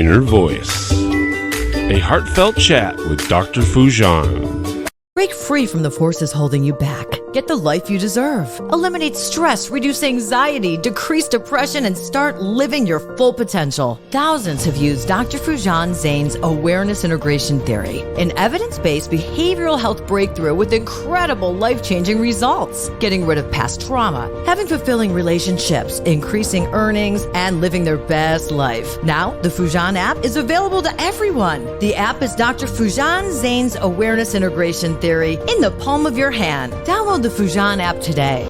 Inner Voice, a heartfelt chat with Dr. Foojan. Break free from the forces holding you back. Get the life you deserve. Eliminate stress, reduce anxiety, decrease depression, and start living your full potential. Thousands have used Dr. Foojan Zeine's awareness integration theory, an evidence-based behavioral health breakthrough with incredible life-changing results. Getting rid of past trauma, having fulfilling relationships, increasing earnings, and living their best life. Now, the Foojan app is available to everyone. The app is Dr. Foojan Zeine's awareness integration theory in the palm of your hand. Download the Foojan app today.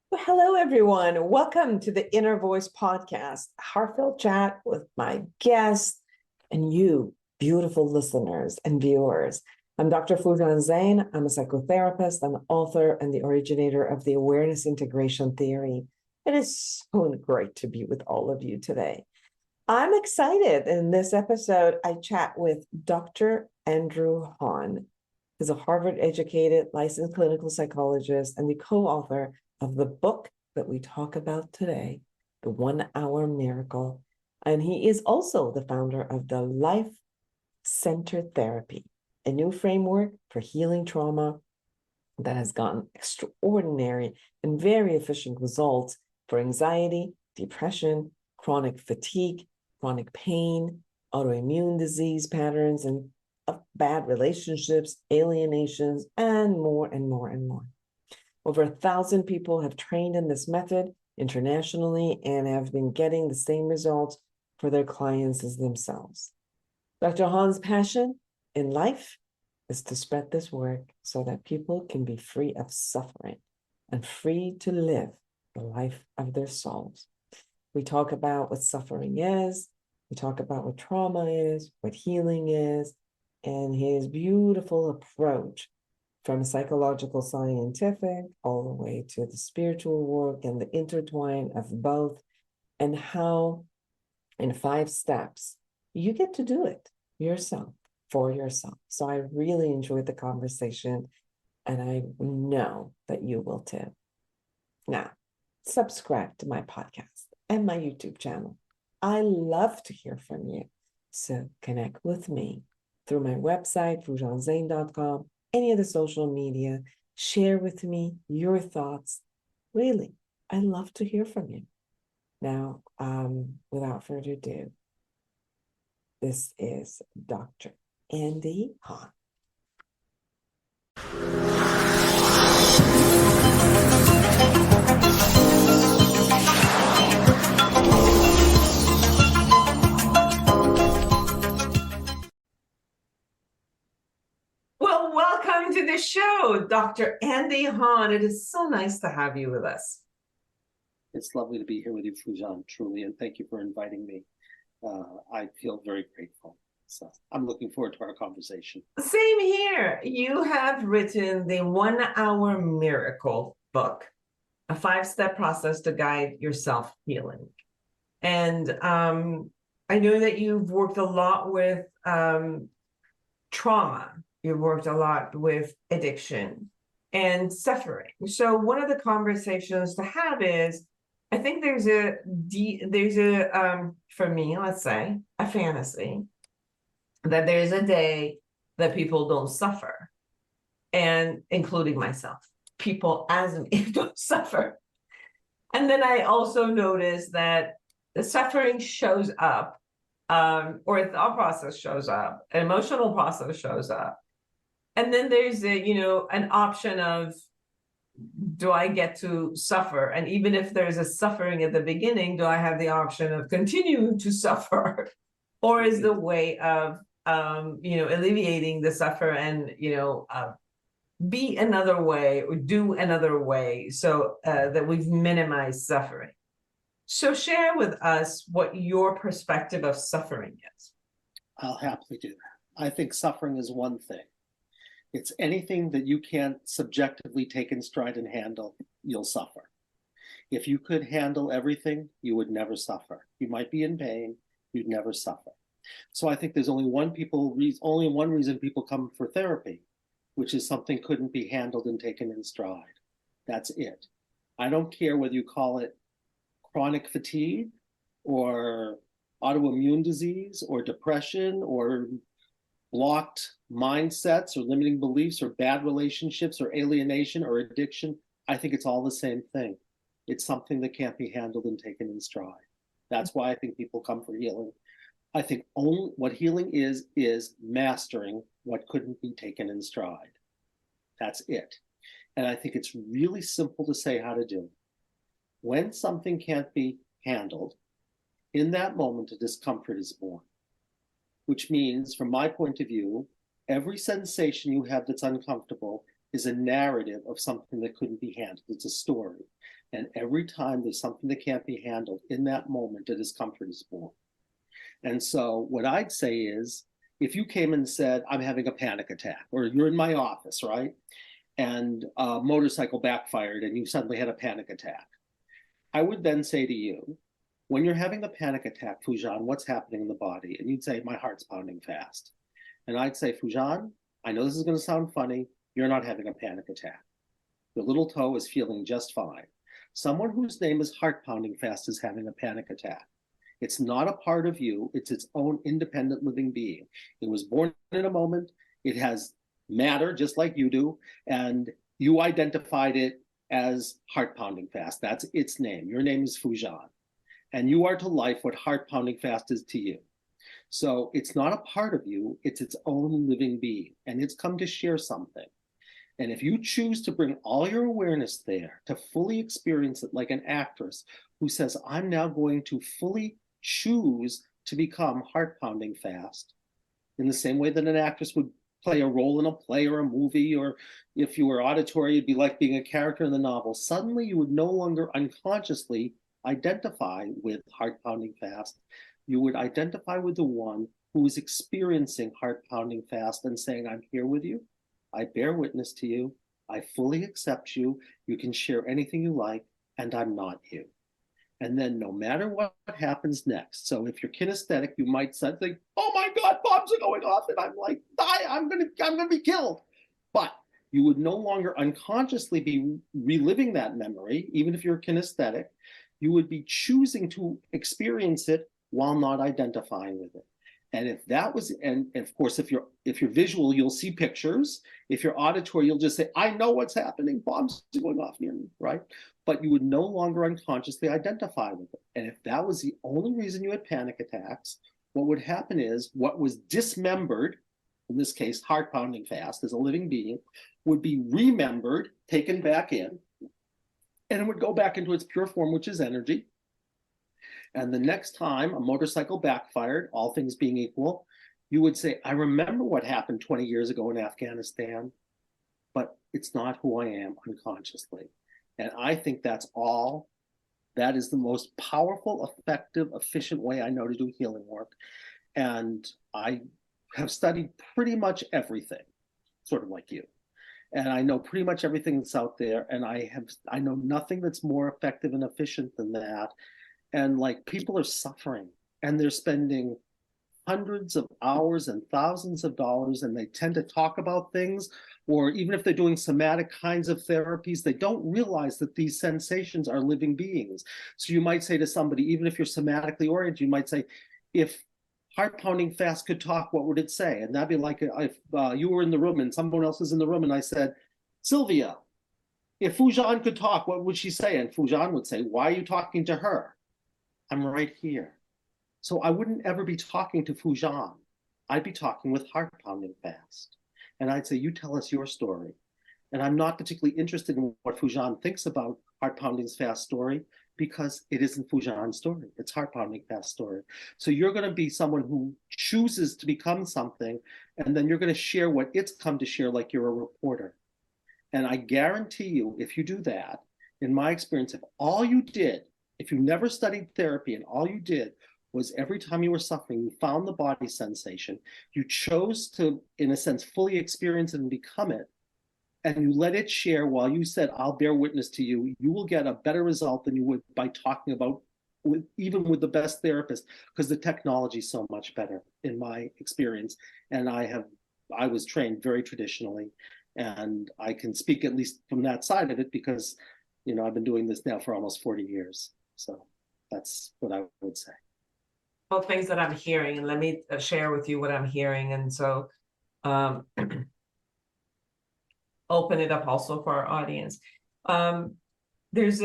Well, hello, everyone. Welcome to the Inner Voice podcast, a heartfelt chat with my guests and you, beautiful listeners and viewers. I'm Dr. Foojan Zeine. I'm a psychotherapist, an author, and the originator of the awareness integration theory. It is so great to be with all of you today. I'm excited. In this episode, I chat with Dr. Andrew Hahn. He's a Harvard-educated licensed clinical psychologist and the co-author of the book that we talk about today, The 1 Hour Miracle. And he is also the founder of the Life-Centered Therapy, a new framework for healing trauma that has gotten extraordinary and very efficient results for anxiety, depression, chronic fatigue, chronic pain, autoimmune disease patterns, and bad relationships, alienations, and more and more and more. Over 1,000 people have trained in this method internationally and have been getting the same results for their clients as themselves. Dr. Hahn's passion in life is to spread this work so that people can be free of suffering and free to live the life of their souls. We talk about what suffering is, we talk about what trauma is, what healing is, and his beautiful approach from psychological, scientific, all the way to the spiritual work and the intertwine of both, and how in 5 steps you get to do it yourself, for yourself. So I really enjoyed the conversation, and I know that you will too. Now, subscribe to my podcast and my YouTube channel. I love to hear from you. So connect with me through my website, foojanzeine.com, any of the social media. Share with me your thoughts. Really, I love to hear from you. Now, without further ado, this is Dr. Andy Hahn. Well, welcome to the show, Dr. Andy Hahn. It is so nice to have you with us. It's lovely to be here with you, Foojan, truly, and thank you for inviting me. I feel very grateful. So I'm looking forward to our conversation. Same here. You have written the 1 Hour Miracle book, a 5-step process to guide your self-healing. And I know that you've worked a lot with trauma. You've worked a lot with addiction and suffering. So one of the conversations to have is, I think there's for me, let's say, a fantasy that there's a day that people don't suffer, and including myself, people as me don't suffer. And then I also noticed that the suffering shows up, or a thought process shows up, an emotional process shows up. And then there's an option of, do I get to suffer? And even if there's a suffering at the beginning, do I have the option of continuing to suffer? Or is the way of, alleviating the suffer and, be another way or do another way so that we've minimized suffering? So share with us what your perspective of suffering is. I'll happily do that. I think suffering is one thing. It's anything that you can't subjectively take in stride and handle, you'll suffer. If you could handle everything, you would never suffer. You might be in pain, you'd never suffer. So I think there's only one reason people come for therapy, which is something couldn't be handled and taken in stride. That's it. I don't care whether you call it chronic fatigue or autoimmune disease or depression or blocked mindsets or limiting beliefs or bad relationships or alienation or addiction, I think it's all the same thing. It's something that can't be handled and taken in stride. That's why I think people come for healing. I think only what healing is mastering what couldn't be taken in stride. That's it. And I think it's really simple to say how to do it. When something can't be handled, in that moment, a discomfort is born, which means, from my point of view, every sensation you have that's uncomfortable is a narrative of something that couldn't be handled. It's a story. And every time there's something that can't be handled, in that moment, a discomfort is born. And so what I'd say is, if you came and said, I'm having a panic attack, or you're in my office, right? And a motorcycle backfired and you suddenly had a panic attack. I would then say to you, when you're having a panic attack, Foojan, what's happening in the body? And you'd say, my heart's pounding fast. And I'd say, Foojan, I know this is going to sound funny. You're not having a panic attack. Your little toe is feeling just fine. Someone whose name is heart pounding fast is having a panic attack. It's not a part of you. It's its own independent living being. It was born in a moment. It has matter just like you do. And you identified it as heart pounding fast. That's its name. Your name is Foojan. And you are to life what heart pounding fast is to you. So it's not a part of you. It's its own living being. And it's come to share something. And if you choose to bring all your awareness there, to fully experience it like an actress who says, I'm now going to fully choose to become heart pounding fast, in the same way that an actress would play a role in a play or a movie, or if you were auditory, it'd be like being a character in the novel. Suddenly you would no longer unconsciously identify with heart pounding fast. You would identify with the one who is experiencing heart pounding fast and saying, I'm here with you. I bear witness to you. I fully accept you. You can share anything you like, and I'm not you. And then no matter what happens next, so if you're kinesthetic, you might think, oh my God, bombs are going off, and I'm like, I'm gonna be killed. But you would no longer unconsciously be reliving that memory, even if you're kinesthetic. You would be choosing to experience it while not identifying with it. And if that was, and of course, if you're visual, you'll see pictures. If you're auditory, you'll just say, I know what's happening. Bombs are going off near me, right? But you would no longer unconsciously identify with it. And if that was the only reason you had panic attacks, what would happen is what was dismembered, in this case, heart pounding fast as a living being, would be remembered, taken back in, and it would go back into its pure form, which is energy. And the next time a motorcycle backfired, all things being equal, you would say, I remember what happened 20 years ago in Afghanistan, but it's not who I am unconsciously. And I think that is the most powerful, effective, efficient way I know to do healing work. And I have studied pretty much everything, sort of like you. And I know pretty much everything that's out there. And I know nothing that's more effective and efficient than that. And like, people are suffering and they're spending hundreds of hours and thousands of dollars, and they tend to talk about things, or even if they're doing somatic kinds of therapies, they don't realize that these sensations are living beings. So you might say to somebody, even if you're somatically oriented, you might say, if heart pounding fast could talk, what would it say? And that'd be like if you were in the room and someone else is in the room, and I said, Sylvia, if Foojan could talk, what would she say? And Foojan would say, why are you talking to her? I'm right here. So I wouldn't ever be talking to Foojan. I'd be talking with heart pounding fast. And I'd say, you tell us your story. And I'm not particularly interested in what Foojan thinks about heart pounding fast story, because it isn't Foojan's story. It's heart pounding fast story. So you're going to be someone who chooses to become something, and then you're going to share what it's come to share, like you're a reporter. And I guarantee you, if you do that, in my experience, if you never studied therapy and all you did was every time you were suffering, you found the body sensation, you chose to, in a sense, fully experience it and become it, and you let it share while you said, I'll bear witness to you, you will get a better result than you would by talking about, even with the best therapist, because the technology is so much better, in my experience. And I was trained very traditionally, and I can speak at least from that side of it because, I've been doing this now for almost 40 years. So that's what I would say. Well, things that I'm hearing, and let me share with you what I'm hearing. And so um, open it up also for our audience. There's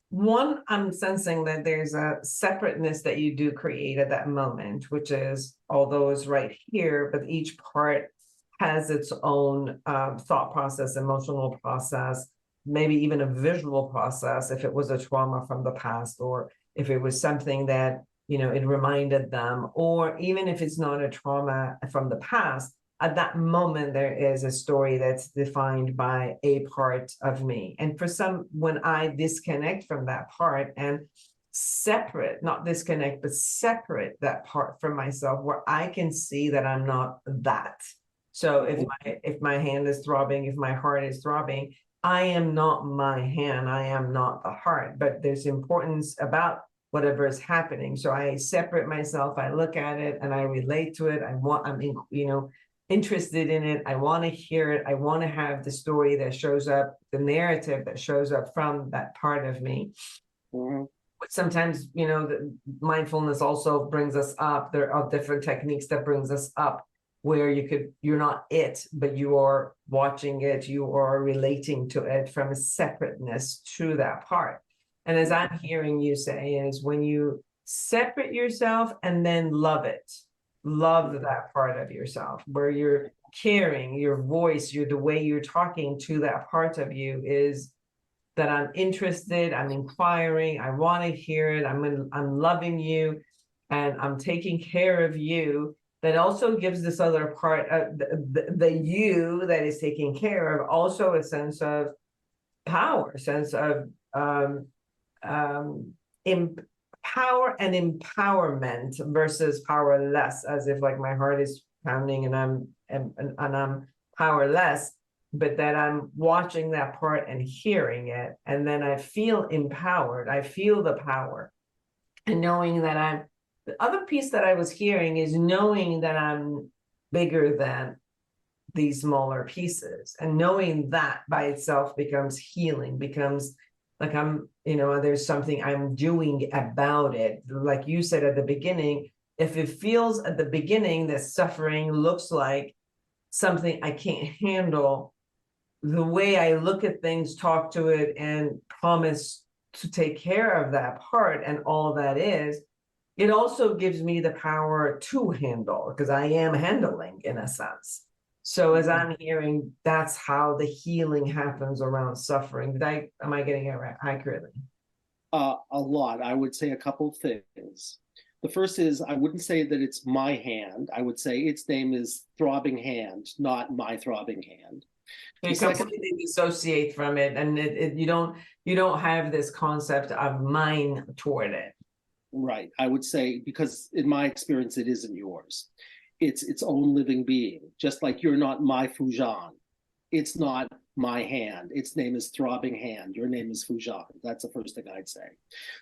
one, I'm sensing that there's a separateness that you do create at that moment, which is, although it's right here, but each part has its own thought process, emotional process, maybe even a visual process if it was a trauma from the past, or if it was something that, you know, it reminded them, or even if it's not a trauma from the past, at that moment, there is a story that's defined by a part of me. And for some, when I disconnect from that part and separate, not disconnect, but separate that part from myself, where I can see that I'm not that. So if my hand is throbbing, if my heart is throbbing, I am not my hand, I am not the heart, but there's importance about whatever is happening. So I separate myself, I look at it and I relate to it. Interested in it. I want to hear it. I want to have the story that shows up, the narrative that shows up from that part of me. Mm-hmm. But sometimes, you know, the mindfulness also brings us up. There are different techniques that brings us up, where you're not it, but you are watching it, you are relating to it from a separateness to that part. And as I'm hearing you say, is when you separate yourself and then love it. Love that part of yourself, where you're caring, your voice, the way you're talking to that part of you is that I'm interested, I'm inquiring, I want to hear it, I'm loving you, and I'm taking care of you. That also gives this other part of the you that is taking care of also a sense of power, sense of power and empowerment versus powerless, as if like my heart is pounding and I'm powerless, but that I'm watching that part and hearing it, and then I feel empowered. I feel the power, and knowing that the other piece that I was hearing is knowing that I'm bigger than these smaller pieces, and knowing that by itself becomes healing, becomes like there's something I'm doing about it. Like you said at the beginning, if it feels at the beginning that suffering looks like something I can't handle, the way I look at things, talk to it, and promise to take care of that part and all that is, it also gives me the power to handle, because I am handling in a sense. So as I'm hearing, that's how the healing happens around suffering. Am I getting it right accurately? A lot. I would say a couple of things. The first is, I wouldn't say that it's my hand. I would say its name is Throbbing Hand, not my throbbing hand. You completely dissociate from it, and you don't have this concept of mine toward it. Right. I would say, because in my experience, it isn't yours. It's its own living being, just like you're not my Foojan. It's not my hand. Its name is Throbbing Hand. Your name is Foojan. That's the first thing I'd say.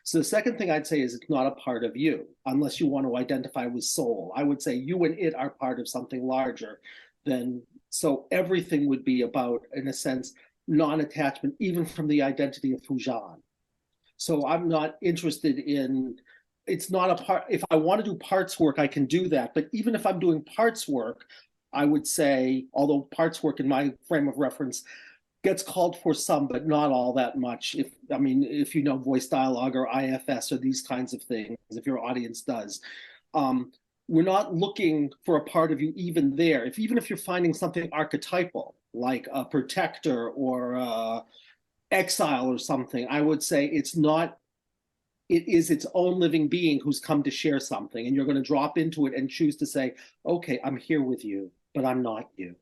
So the second thing I'd say is, it's not a part of you, unless you want to identify with soul. I would say you and it are part of something larger than, so everything would be about, in a sense, non-attachment, even from the identity of Foojan. So I'm not interested in, it's not a part. If I want to do parts work, I can do that. But even if I'm doing parts work, I would say, although parts work in my frame of reference gets called for some, but not all that much. If you know voice dialogue or IFS or these kinds of things, if your audience does, we're not looking for a part of you even there. Even if you're finding something archetypal, like a protector or exile or something, I would say it's not. It is its own living being who's come to share something, and you're going to drop into it and choose to say, okay, I'm here with you, but I'm not you.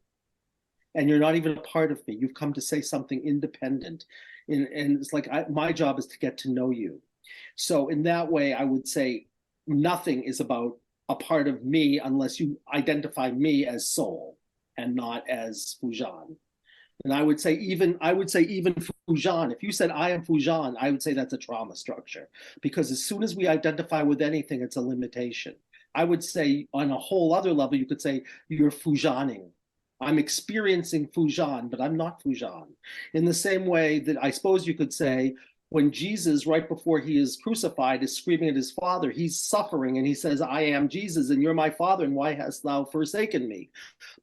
And you're not even a part of me. You've come to say something independent. And it's like, my job is to get to know you. So in that way, I would say nothing is about a part of me unless you identify me as soul and not as Foojan. And I would say even Foojan, if you said I am Foojan, I would say that's a trauma structure, because as soon as we identify with anything, it's a limitation. I would say on a whole other level, you could say you're Foojaning. I'm experiencing Foojan, but I'm not Foojan. In the same way that I suppose you could say When Jesus, right before he is crucified, is screaming at his Father, he's suffering and he says, I am Jesus and you're my Father, and why hast thou forsaken me?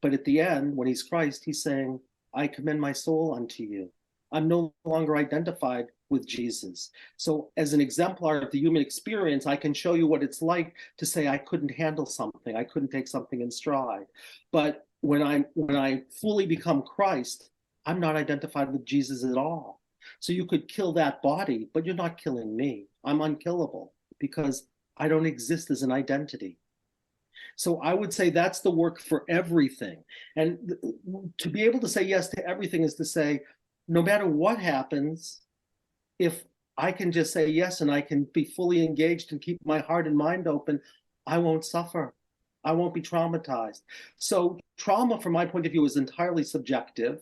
But at the end, when he's Christ, he's saying, I commend my soul unto you. I'm no longer identified with Jesus. So as an exemplar of the human experience, I can show you what it's like to say I couldn't handle something, I couldn't take something in stride. But when I fully become Christ, I'm not identified with Jesus at all. So you could kill that body, but you're not killing me. I'm unkillable because I don't exist as an identity. So I would say that's the work for everything. And to be able to say yes to everything is to say, no matter what happens, if I can just say yes and I can be fully engaged and keep my heart and mind open, I won't suffer. I won't be traumatized. So trauma, from my point of view, is entirely subjective,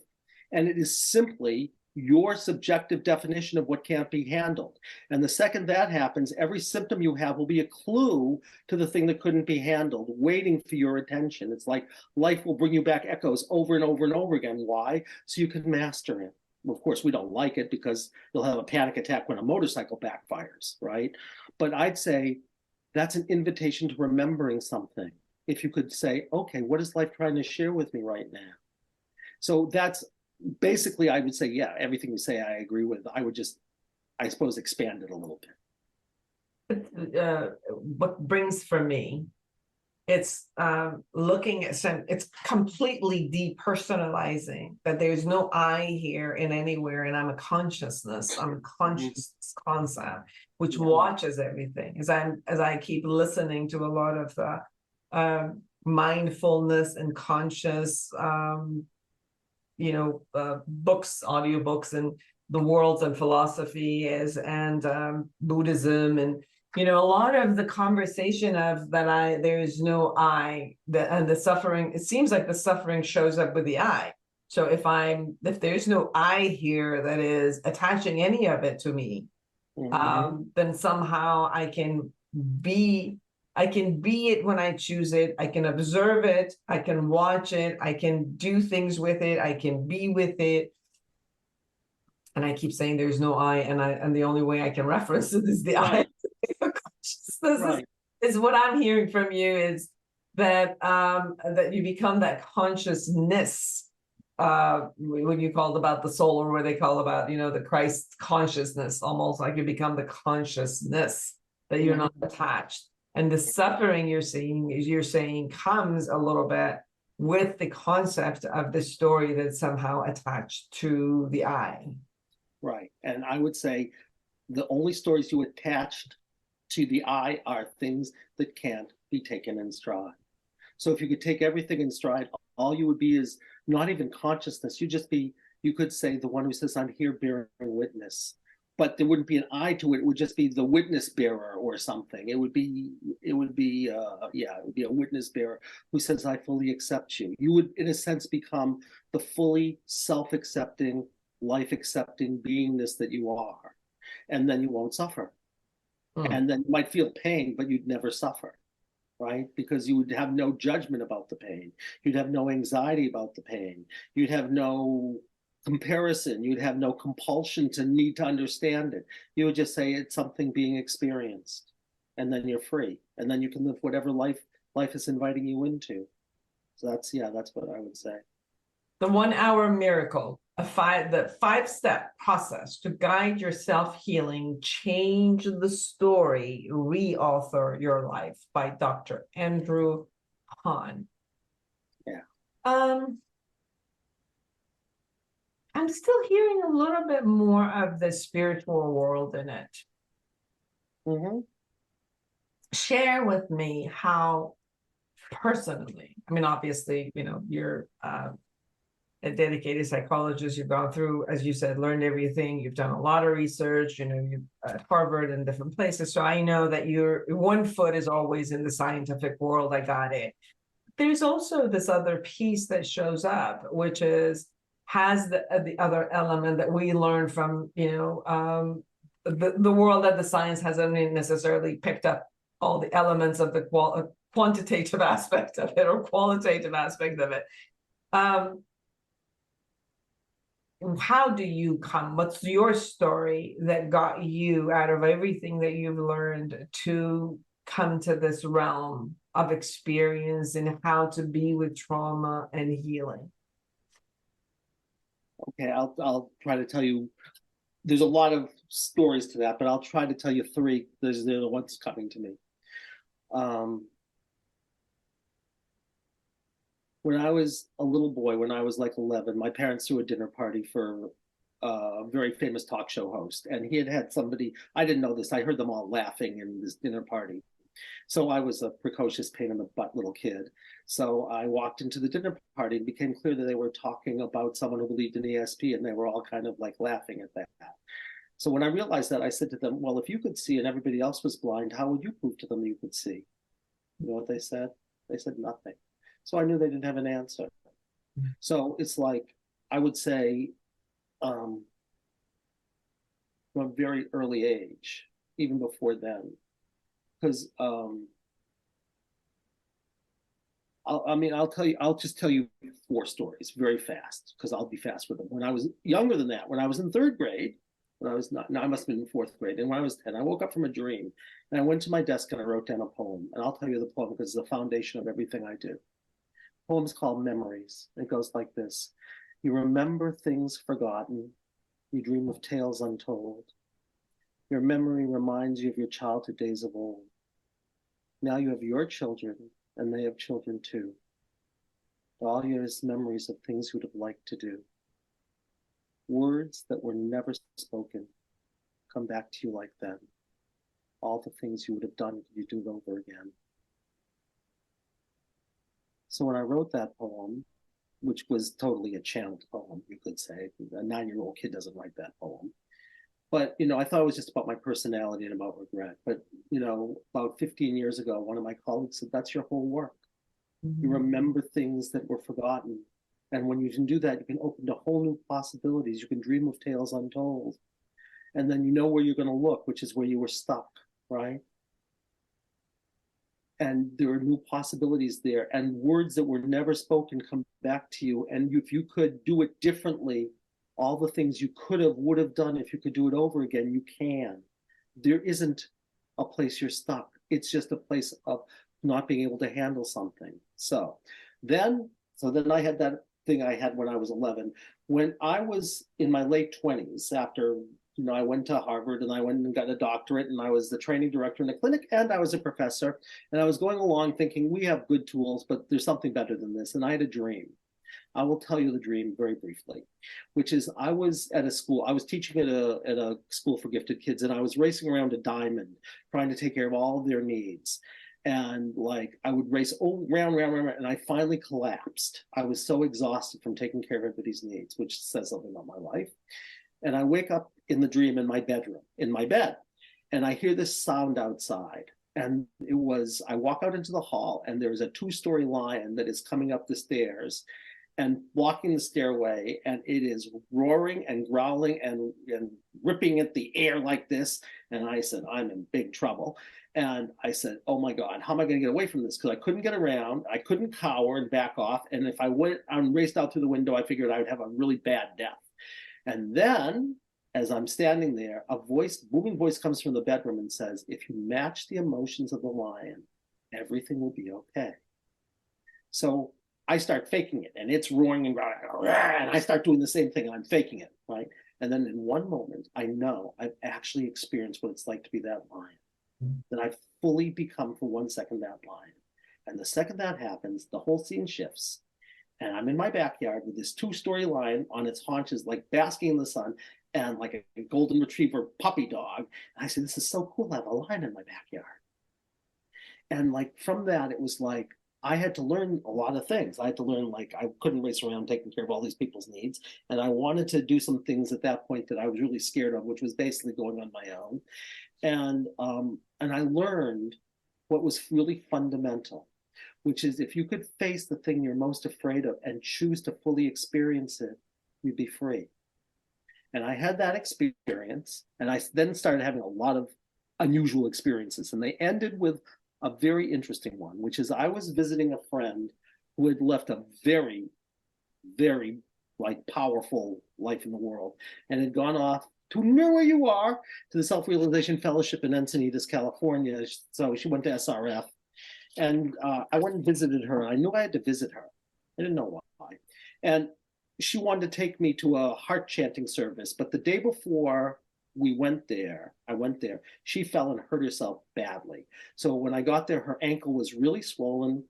and it is simply your subjective definition of what can't be handled. And the second that happens, every symptom you have will be a clue to the thing that couldn't be handled, waiting for your attention. It's like life will bring you back echoes over and over and over again. Why? So you can master it. Of course, we don't like it because you'll have a panic attack when a motorcycle backfires, right? But I'd say that's an invitation to remembering something. If you could say, okay, what is life trying to share with me right now? So that's basically, I would say, yeah, everything you say I agree with. I would just, I suppose, expand it a little bit. What brings for me, it's looking at it's completely depersonalizing, that there's no I here in anywhere, and I'm a consciousness. I'm a consciousness concept which watches everything. As I keep listening to a lot of the mindfulness and conscious books, audiobooks, and the worlds and philosophy and Buddhism, and a lot of the conversation of that there is no I, and the suffering, it seems like the suffering shows up with the I. So if there's no I here that is attaching any of it to me, then somehow I can be it when I choose it. I can observe it. I can watch it. I can do things with it. I can be with it. And I keep saying there's no I, and the only way I can reference it is the I. Consciousness is what I'm hearing from you, is that that you become that consciousness. When you called about the soul, or where they call about the Christ consciousness, almost like you become the consciousness, that you're not attached. And the suffering you're saying comes a little bit with the concept of the story that's somehow attached to the I. Right. And I would say the only stories you attached to the I are things that can't be taken in stride. So if you could take everything in stride, all you would be is not even consciousness. You could say the one who says, I'm here bearing witness. But there wouldn't be an I to it. It would just be the witness bearer or something. It would be a witness bearer who says, I fully accept you. You would, in a sense, become the fully self-accepting, life-accepting beingness that you are. And then you won't suffer. And then you might feel pain, but you'd never suffer, right? Because you would have no judgment about the pain. You'd have no anxiety about the pain. You'd have no comparison. You'd have no compulsion to need to understand it. You would just say it's something being experienced, and then you're free, and then you can live whatever life is inviting you into. So that's what I would say. The 1 hour miracle, the 5-step process to guide your self-healing, change the story, re-author your life, by Dr. Andrew Hahn. Yeah. I'm still hearing a little bit more of the spiritual world in it. Share with me how personally, I mean, obviously, you're a dedicated psychologist. You've gone through, as you said, learned everything. You've done a lot of research, you've at Harvard and different places. So I know that your one foot is always in the scientific world. I got it. There's also this other piece that shows up, which has the other element that we learn from, the world that the science hasn't necessarily picked up all the elements of the quantitative aspect of it, or qualitative aspect of it. how do you come? What's your story that got you out of everything that you've learned to come to this realm of experience and how to be with trauma and healing? Okay, I'll try to tell you. There's a lot of stories to that, but I'll try to tell you three. They're the ones coming to me. When I was a little boy, when I was like 11, my parents threw a dinner party for a very famous talk show host, and he had somebody. I didn't know this. I heard them all laughing in this dinner party. So I was a precocious pain in the butt little kid. So I walked into the dinner party and became clear that they were talking about someone who believed in ESP, and they were all kind of like laughing at that. So when I realized that, I said to them, well, if you could see and everybody else was blind, how would you prove to them that you could see? You know what they said? They said nothing. So I knew they didn't have an answer. So it's like, I would say, from a very early age, even before then, because I'll just tell you four stories very fast, because I'll be fast with them. When I was younger than that, when I was in third grade, when I was not, no, I must have been in fourth grade, and when I was 10, I woke up from a dream, and I went to my desk and I wrote down a poem, and I'll tell you the poem because it's the foundation of everything I do. The poem is called Memories. It goes like this: you remember things forgotten, you dream of tales untold. Your memory reminds you of your childhood days of old. Now you have your children, and they have children too. All you have is memories of things you would have liked to do. Words that were never spoken come back to you like then. All the things you would have done, you do it over again. So when I wrote that poem, which was totally a channeled poem, you could say, a 9-year-old kid doesn't write that poem. But, I thought it was just about my personality and about regret. But, about 15 years ago, one of my colleagues said, that's your whole work. You remember things that were forgotten. And when you can do that, you can open to whole new possibilities. You can dream of tales untold. And then you know where you're going to look, which is where you were stuck, right? And there are new possibilities there. And words that were never spoken come back to you. And if you could do it differently, all the things you would have done, if you could do it over again, you can. There isn't a place you're stuck. It's just a place of not being able to handle something. So then I had that thing I had when I was 11. When I was in my late 20s, after I went to Harvard and I went and got a doctorate, and I was the training director in the clinic, and I was a professor, and I was going along thinking, we have good tools, but there's something better than this. And I had a dream. I will tell you the dream very briefly, which is I was at a school. I was teaching at a school for gifted kids, and I was racing around a diamond trying to take care of all of their needs. And I would race round, and I finally collapsed. I was so exhausted from taking care of everybody's needs, which says something about my life. And I wake up in the dream in my bedroom, in my bed, and I hear this sound outside. And I walk out into the hall, and there's a 2-story lion that is coming up the stairs and blocking the stairway, and it is roaring and growling and ripping at the air like this. And I said, I'm in big trouble. And I said, oh my God, how am I going to get away from this? Because I couldn't get around, I couldn't cower and back off. And if I went and raced out through the window, I figured I would have a really bad death. And then, as I'm standing there, a booming voice comes from the bedroom and says, if you match the emotions of the lion, everything will be okay. So I start faking it, and it's roaring and growling, and I start doing the same thing, and I'm faking it, right? And then in one moment, I know I've actually experienced what it's like to be that lion, that I've fully become for 1 second that lion. And the second that happens, the whole scene shifts, and I'm in my backyard with this 2-story lion on its haunches, like basking in the sun, and like a golden retriever puppy dog. And I said, this is so cool, I have a lion in my backyard. And from that, it was like, I had to learn a lot of things. I had to learn, I couldn't race around taking care of all these people's needs. And I wanted to do some things at that point that I was really scared of, which was basically going on my own. And I learned what was really fundamental, which is if you could face the thing you're most afraid of and choose to fully experience it, you'd be free. And I had that experience, and I then started having a lot of unusual experiences. And they ended with a very interesting one, which is I was visiting a friend who had left a very, very like powerful life in the world, and had gone off to near where you are to the Self-Realization Fellowship in Encinitas, California. So she went to SRF, and I went and visited her. I knew I had to visit her. I didn't know why. And she wanted to take me to a heart chanting service, but the day before I went there, she fell and hurt herself badly. So when I got there, her ankle was really swollen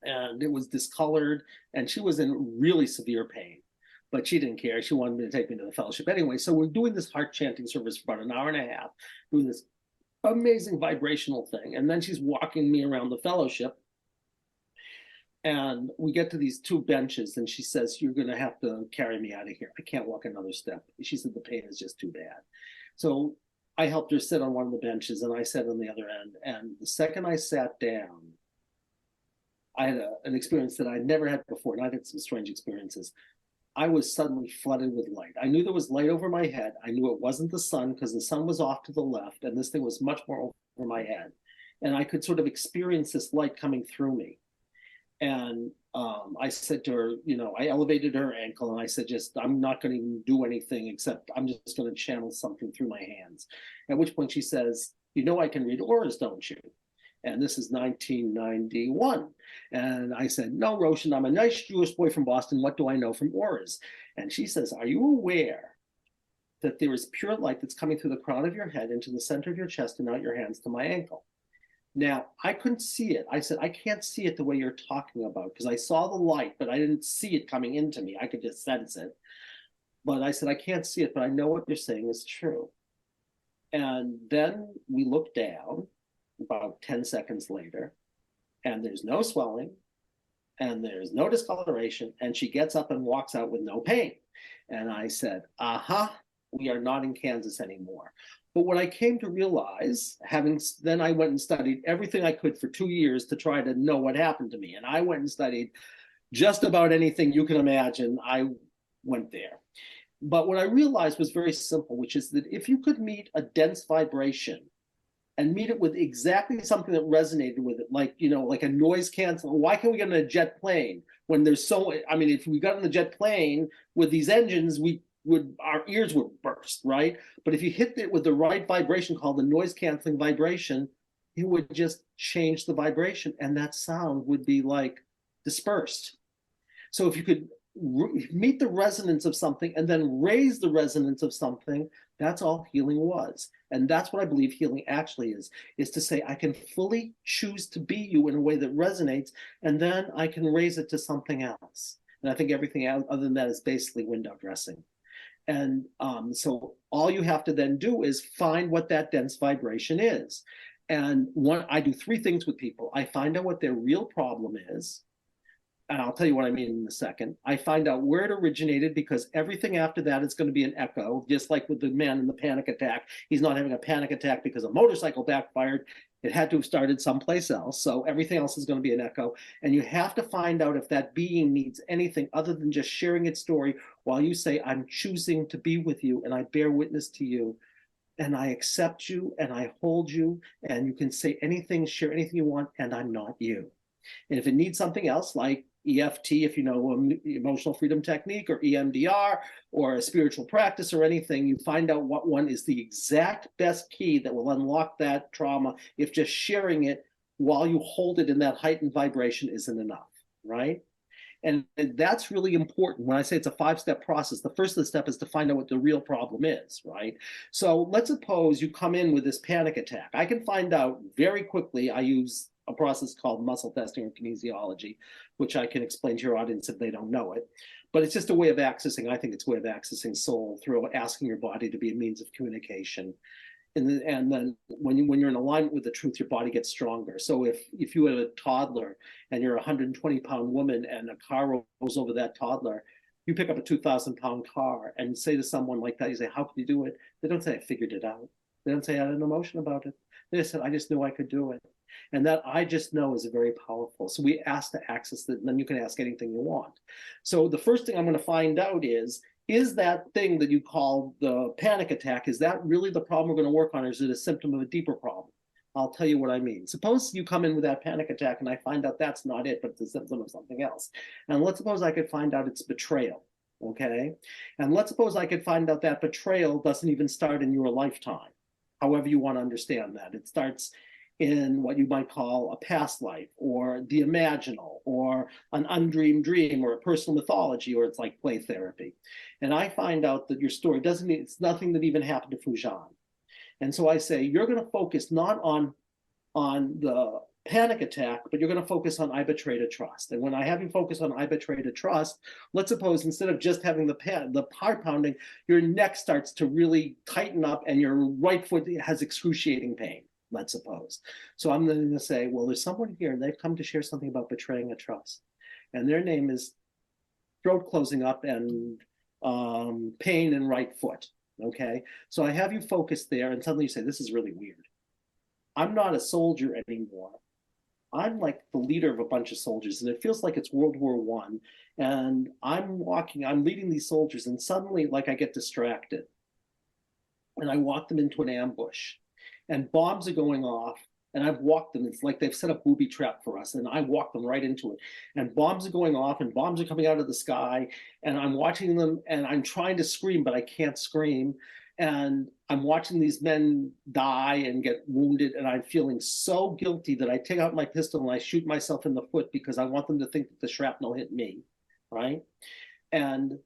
and it was discolored, and she was in really severe pain. But she didn't care. She wanted me to take me to the fellowship anyway. So we're doing this heart chanting service for about an hour and a half, doing this amazing vibrational thing. And then she's walking me around the fellowship. And we get to these two benches, and she says, "You're going to have to carry me out of here. I can't walk another step." She said, "The pain is just too bad." So I helped her sit on one of the benches, and I sat on the other end. And the second I sat down, I had an experience that I'd never had before, and I've had some strange experiences. I was suddenly flooded with light. I knew there was light over my head. I knew it wasn't the sun, because the sun was off to the left, and this thing was much more over my head. And I could sort of experience this light coming through me. And I said to her, I elevated her ankle, and I said, I'm not going to do anything except I'm just going to channel something through my hands. At which point she says, I can read auras, don't you? And this is 1991. And I said, "No, Roshan, I'm a nice Jewish boy from Boston. What do I know from auras?" And she says, "Are you aware that there is pure light that's coming through the crown of your head into the center of your chest and out your hands to my ankle?" Now, I couldn't see it. I said, "I can't see it the way you're talking about, because I saw the light, but I didn't see it coming into me. I could just sense it. But I said, I can't see it, but I know what you're saying is true." And then we looked down about 10 seconds later, and there's no swelling, and there's no discoloration, and she gets up and walks out with no pain. And I said, we are not in Kansas anymore. But what I came to realize, then I went and studied everything I could for 2 years to try to know what happened to me. And I went and studied just about anything you can imagine. I went there. But what I realized was very simple, which is that if you could meet a dense vibration and meet it with exactly something that resonated with it, like a noise canceling. Why can't we get in a jet plane when there's if we got in the jet plane with these engines, our ears would burst, right? But if you hit it with the right vibration called the noise canceling vibration, it would just change the vibration, and that sound would be like dispersed. So if you could meet the resonance of something and then raise the resonance of something, that's all healing was. And that's what I believe healing actually is to say, I can fully choose to be you in a way that resonates, and then I can raise it to something else. And I think everything other than that is basically window dressing. And so all you have to then do is find what that dense vibration is. And I do 3 things with people. I find out what their real problem is, and I'll tell you what I mean in a second. I find out where it originated, because everything after that is going to be an echo, just like with the man in the panic attack. He's not having a panic attack because a motorcycle backfired. It had to have started someplace else. So everything else is going to be an echo. And you have to find out if that being needs anything other than just sharing its story while you say, "I'm choosing to be with you, and I bear witness to you, and I accept you, and I hold you, and you can say anything, share anything you want, and I'm not you." And if it needs something else, like EFT, if you know emotional freedom technique, or EMDR, or a spiritual practice or anything, you find out what one is the exact best key that will unlock that trauma, if just sharing it while you hold it in that heightened vibration isn't enough, right? And that's really important. When I say it's a 5-step process, the first step is to find out what the real problem is, right? So let's suppose you come in with this panic attack. I can find out very quickly. I use a process called muscle testing or kinesiology, which I can explain to your audience if they don't know it. But it's just a way of accessing, I think it's a way of accessing soul through asking your body to be a means of communication. And then when you're in alignment with the truth, your body gets stronger. So if you had a toddler and you're a 120-pound woman and a car rolls over that toddler, you pick up a 2,000-pound car and say to someone like that, you say, "How can you do it?" They don't say, "I figured it out." They don't say, "I had an emotion about it." They said, "I just knew I could do it." And that "I just know" is very powerful. So we ask to access that, and then you can ask anything you want. So the first thing I'm going to find out is that thing that you call the panic attack, is that really the problem we're going to work on, or is it a symptom of a deeper problem? I'll tell you what I mean. Suppose you come in with that panic attack and I find out that's not it, but it's a symptom of something else. And let's suppose I could find out it's betrayal, okay? And let's suppose I could find out that betrayal doesn't even start in your lifetime, however you want to understand that. It starts in what you might call a past life, or the imaginal, or an undreamed dream, or a personal mythology, or it's like play therapy. And I find out that your story doesn't mean it's nothing that even happened to Foojan. And so I say, you're going to focus not on the panic attack, but you're going to focus on I betrayed a trust. And when I have you focus on I betrayed a trust, let's suppose instead of just having the heart pounding, your neck starts to really tighten up and your right foot has excruciating pain, let's suppose. So I'm going to say, well, there's someone here and they've come to share something about betraying a trust. And their name is throat closing up and pain in right foot. Okay, so I have you focus there, and suddenly you say, this is really weird. I'm not a soldier anymore. I'm like the leader of a bunch of soldiers, and it feels like it's World War I. And I'm leading these soldiers, and suddenly, like, I get distracted. And I walk them into an ambush, and bombs are going off, and I've walked them. It's like they've set a booby trap for us, and I walk them right into it. And bombs are going off, and bombs are coming out of the sky, and I'm watching them, and I'm trying to scream, but I can't scream. And I'm watching these men die and get wounded, and I'm feeling so guilty that I take out my pistol and I shoot myself in the foot because I want them to think that the shrapnel hit me, right? And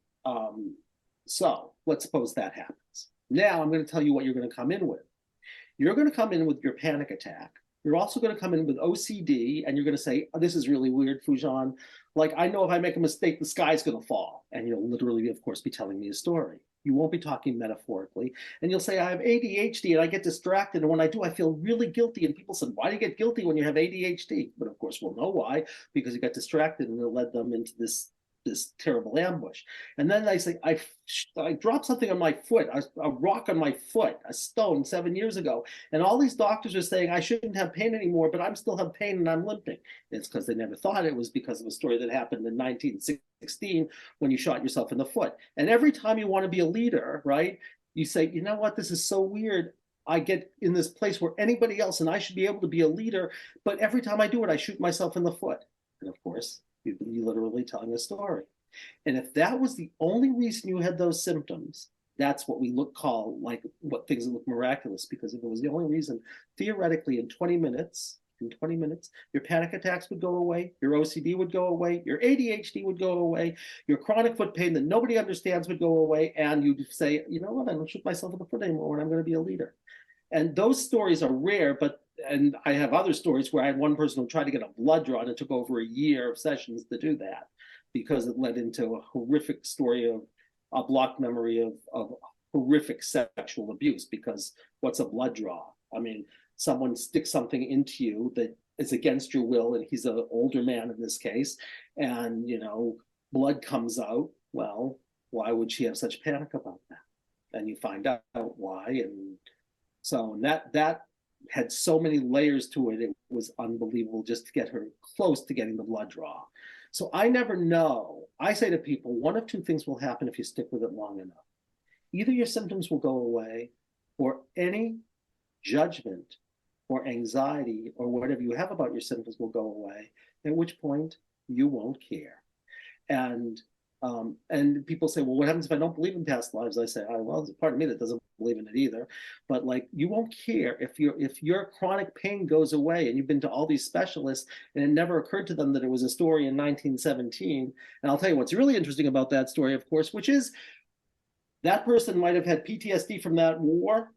so let's suppose that happens. Now I'm going to tell you what you're going to come in with. You're going to come in with your panic attack. You're also going to come in with OCD, and you're going to say, oh, this is really weird, Foojan. Like, I know if I make a mistake, the sky's going to fall. And you'll literally, of course, be telling me a story. You won't be talking metaphorically. And you'll say, I have ADHD, and I get distracted. And when I do, I feel really guilty. And people said, why do you get guilty when you have ADHD? But of course, we'll know why, because you got distracted, and it led them into this terrible ambush. And then I say, I dropped something on my foot, a rock on my foot, a stone 7 years ago. And all these doctors are saying I shouldn't have pain anymore, but I'm still have pain and I'm limping. It's because they never thought it was because of a story that happened in 1916 when you shot yourself in the foot. And every time you want to be a leader, right, you say, you know what, this is so weird. I get in this place where anybody else, and I should be able to be a leader, but every time I do it, I shoot myself in the foot. And of course, you literally telling a story. And if that was the only reason you had those symptoms, that's what we call like what things that look miraculous. Because if it was the only reason, theoretically in 20 minutes, your panic attacks would go away, your OCD would go away, your ADHD would go away, your chronic foot pain that nobody understands would go away, and you'd say, you know what, I don't shoot myself in the foot anymore when I'm going to be a leader. And those stories are rare, and I have other stories where I had one person who tried to get a blood draw, and it took over a year of sessions to do that because it led into a horrific story of a blocked memory of horrific sexual abuse. Because what's a blood draw? I mean, someone sticks something into you that is against your will, and he's an older man in this case, and, you know, blood comes out. Well, why would she have such panic about that? And you find out why. And so that had so many layers to it. It was unbelievable just to get her close to getting the blood draw. So I never know. I say to people, one of two things will happen if you stick with it long enough. Either your symptoms will go away, or any judgment or anxiety or whatever you have about your symptoms will go away, at which point you won't care. And people say, well, what happens if I don't believe in past lives? I say, oh, well, there's a part of me that doesn't believe in it either. But like, you won't care if your chronic pain goes away, and you've been to all these specialists and it never occurred to them that it was a story in 1917. And I'll tell you what's really interesting about that story, of course, which is that person might have had PTSD from that war.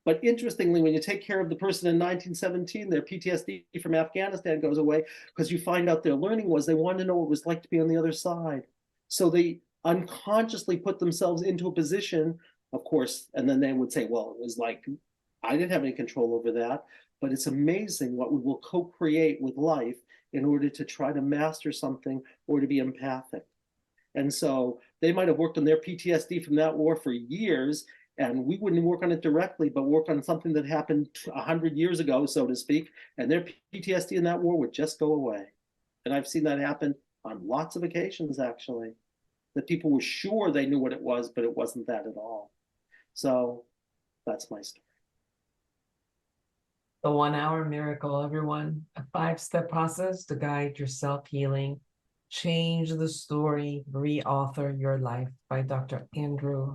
But interestingly, when you take care of the person in 1917, their PTSD from Afghanistan goes away, because you find out their learning was they wanted to know what it was like to be on the other side. So they unconsciously put themselves into a position, of course, and then they would say, well, it was like, I didn't have any control over that. But it's amazing what we will co-create with life in order to try to master something or to be empathic. And so they might have worked on their PTSD from that war for years, and we wouldn't work on it directly, but work on something that happened 100 years ago, so to speak, and their PTSD in that war would just go away. And I've seen that happen on lots of occasions, actually, that people were sure they knew what it was, but it wasn't that at all. So that's my story. The 1 Hour Miracle, everyone. A 5-step process to guide your self-healing. Change the story, re-author your life by Dr. Andrew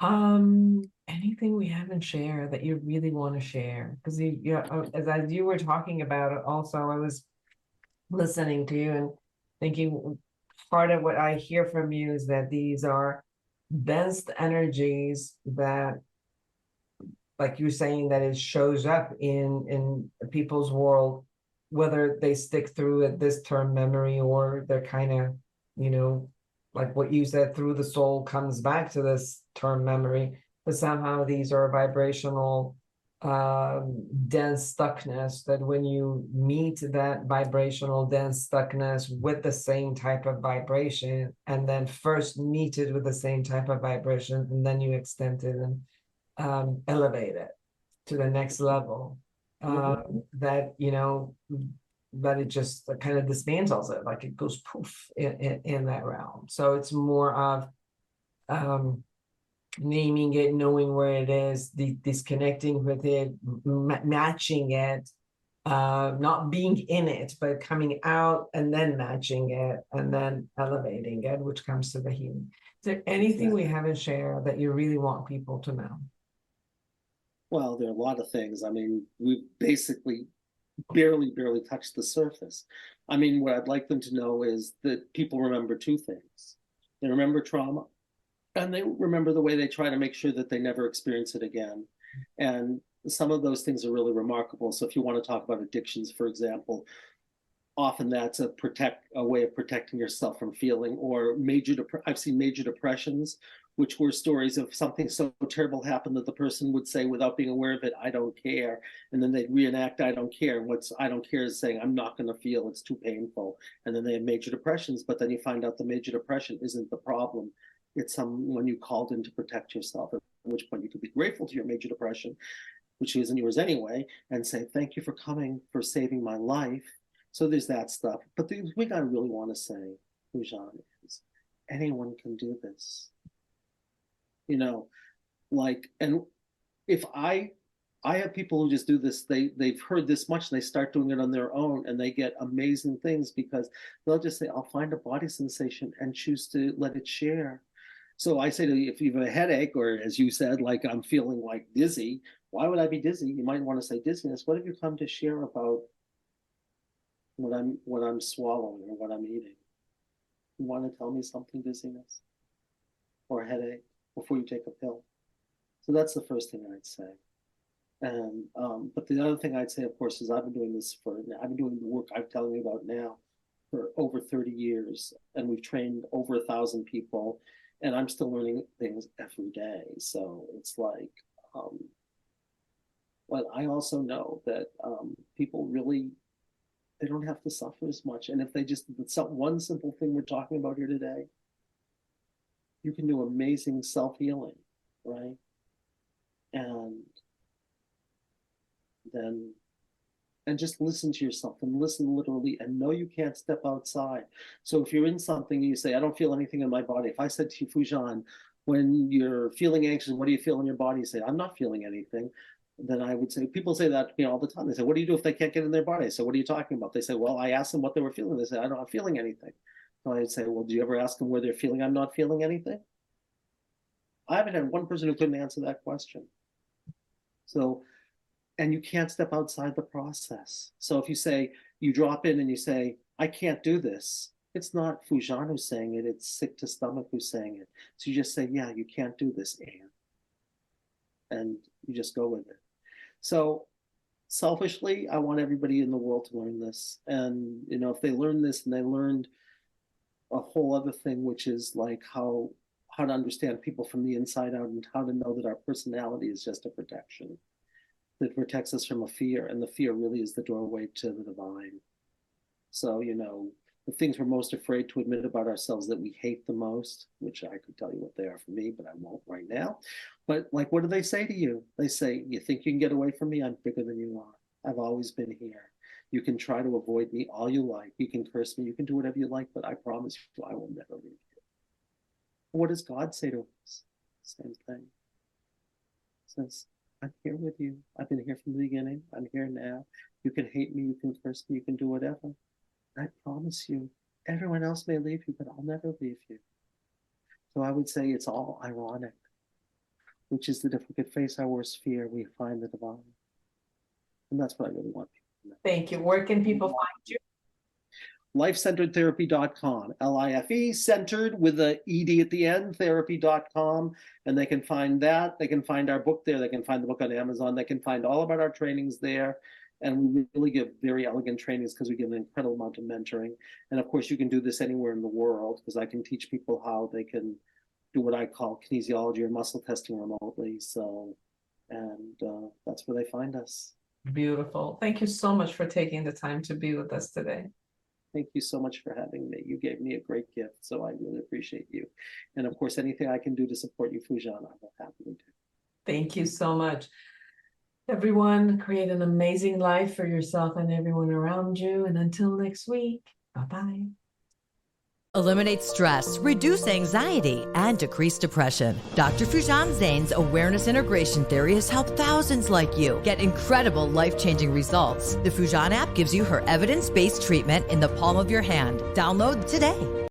Hahn. Anything we haven't shared that you really want to share? Because as you were talking about it, also I was listening to you and thinking part of what I hear from you is that these are dense energies that, like you're saying, that it shows up in people's world, whether they stick through it, this term memory, or they're kind of, like what you said, through the soul comes back to this term memory, but somehow these are vibrational dense stuckness, that when you meet that vibrational dense stuckness with the same type of vibration, and then first meet it with the same type of vibration, and then you extend it and elevate it to the next level, that that it just kind of dismantles it, like it goes poof in that realm. So it's more of naming it, knowing where it is, disconnecting with it, matching it, not being in it, but coming out and then matching it and then elevating it, which comes to the healing. Is there anything we haven't shared that you really want people to know? Well, there are a lot of things. I mean, we've basically barely touched the surface. I mean, what I'd like them to know is that people remember two things. They remember trauma, and they remember the way they try to make sure that they never experience it again. And some of those things are really remarkable. So if you want to talk about addictions, for example, often that's a way of protecting yourself from feeling, or I've seen major depressions, which were stories of something so terrible happened that the person would say, without being aware of it, I don't care. And then they'd reenact, I don't care. And what's I don't care is saying, I'm not going to feel, it's too painful. And then they have major depressions, but then you find out the major depression isn't the problem. It's someone you called in to protect yourself, at which point you could be grateful to your major depression, which isn't yours anyway, and say, thank you for coming, for saving my life. So there's that stuff. But the thing I really want to say, Foojan, is anyone can do this. And if I have people who just do this, they've heard this much, and they start doing it on their own, and they get amazing things, because they'll just say, I'll find a body sensation and choose to let it share. So I say to you, if you have a headache, or as you said, like I'm feeling like dizzy, why would I be dizzy? You might want to say dizziness. What have you come to share about what I'm swallowing or what I'm eating? You want to tell me something, dizziness or headache, before you take a pill? So that's the first thing I'd say. And but the other thing I'd say, of course, is I've been doing the work I'm telling you about now for over 30 years, and we've trained over 1,000 people, and I'm still learning things every day. So it's like, but I also know that people really, they don't have to suffer as much. And if they just, one simple thing we're talking about here today, you can do amazing self-healing, right? And just listen to yourself, and listen literally, and know you can't step outside. So if you're in something and you say, I don't feel anything in my body. If I said to you, Foojan, when you're feeling anxious, what do you feel in your body? You say, I'm not feeling anything. Then I would say, people say that to me all the time. They say, what do you do if they can't get in their body? So what are you talking about? They say, well, I asked them what they were feeling. They say, I'm not feeling anything. So I'd say, well, do you ever ask them where they're feeling I'm not feeling anything? I haven't had one person who couldn't answer that question. So, and you can't step outside the process. So if you say, you drop in and you say, I can't do this, it's not Foojan who's saying it, it's sick to stomach who's saying it. So you just say, yeah, you can't do this, and you just go with it. So selfishly, I want everybody in the world to learn this. And, if they learn this, and they learned a whole other thing, which is like how to understand people from the inside out, and how to know that our personality is just a protection that protects us from a fear, and the fear really is the doorway to the divine. So, the things we're most afraid to admit about ourselves that we hate the most, which I could tell you what they are for me, but I won't right now. But like, what do they say to you? They say, you think you can get away from me? I'm bigger than you are. I've always been here. You can try to avoid me all you like. You can curse me. You can do whatever you like, but I promise you, I will never leave you. What does God say to us? Same thing. Says, I'm here with you. I've been here from the beginning. I'm here now. You can hate me, you can curse me, you can do whatever. I promise you, everyone else may leave you, but I'll never leave you. So I would say it's all ironic, which is that if we could face our worst fear, we find the divine. And that's what I really want people to know. Thank you. Where can people find you? lifecenteredtherapy.com, L-I-F-E, centered with a ED at the end, therapy.com. And they can find that. They can find our book there. They can find the book on Amazon. They can find all about our trainings there. And we really give very elegant trainings because we give an incredible amount of mentoring. And of course, you can do this anywhere in the world because I can teach people how they can do what I call kinesiology or muscle testing remotely. So, and that's where they find us. Beautiful. Thank you so much for taking the time to be with us today. Thank you so much for having me. You gave me a great gift, so I really appreciate you. And of course, anything I can do to support you, Foojan, I will happily do. Thank you so much. Everyone, create an amazing life for yourself and everyone around you. And until next week, bye-bye. Eliminate stress, reduce anxiety, and decrease depression. Dr. Foojan Zeine's awareness integration theory has helped thousands like you get incredible life-changing results. The Foojan app gives you her evidence-based treatment in the palm of your hand. Download today.